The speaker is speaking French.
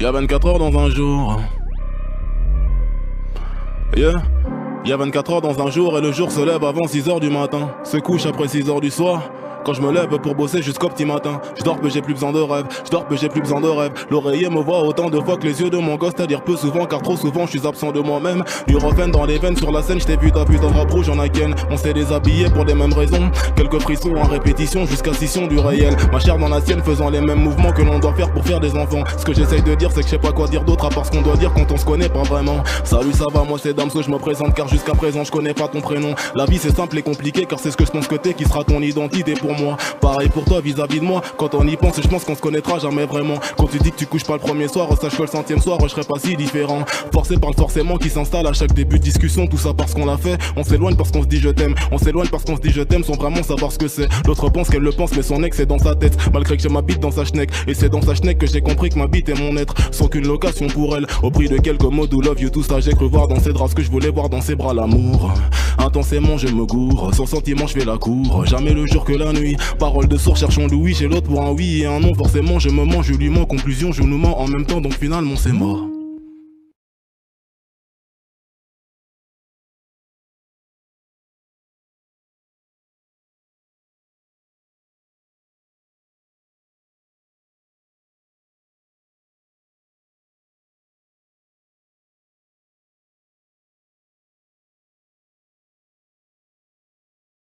Y'a 24 heures dans un jour. Yeah. Y'a 24 heures dans un jour et le jour se lève avant 6 heures du matin. Se couche après 6 heures du soir. Quand je me lève pour bosser jusqu'au petit matin. Je dors peu, j'ai plus besoin de rêve. Je dors peu, j'ai plus besoin de rêve. L'oreiller me voit autant de fois que les yeux de mon gosse, c'est-à-dire peu souvent, car trop souvent je suis absent de moi-même. Du refrain dans les veines sur la scène, j't'ai vu ta putain de rap rouge en Aken. On s'est déshabillé pour les mêmes raisons. Quelques frissons en répétition jusqu'à scission du réel. Ma chair dans la sienne faisant les mêmes mouvements que l'on doit faire pour faire des enfants. Ce que j'essaye de dire c'est que je sais pas quoi dire d'autre à part ce qu'on doit dire quand on se connaît pas vraiment. Salut ça va, moi c'est Damso, je me présente car jusqu'à présent je connais pas ton prénom. La vie c'est simple et compliqué car c'est ce que je pense que t'es qui sera ton identité pour moi. Pareil pour toi vis-à-vis de moi, quand on y pense, je pense qu'on se connaîtra jamais vraiment. Quand tu dis que tu couches pas le premier soir, sache que le 100e soir, je serai pas si différent. Forcé par le forcément qui s'installe à chaque début de discussion, tout ça parce qu'on l'a fait. On s'éloigne parce qu'on se dit je t'aime, on s'éloigne parce qu'on se dit je t'aime sans vraiment savoir ce que c'est. L'autre pense qu'elle le pense, mais son ex est dans sa tête. Malgré que j'ai ma bite dans sa schneck, et c'est dans sa schneck que j'ai compris que ma bite est mon être. Sans qu'une location pour elle, au prix de quelques mots do love you, tout ça j'ai cru voir dans ses draps ce que je voulais voir dans ses bras, l'amour. Intensément je me gourre, sans sentiment je fais la cour. Jamais le jour que la nuit, parole de sourd cherchons Louis, j'ai l'autre pour un oui et un non. Forcément je me mens, je lui mens, conclusion je nous mens en même temps donc finalement c'est mort.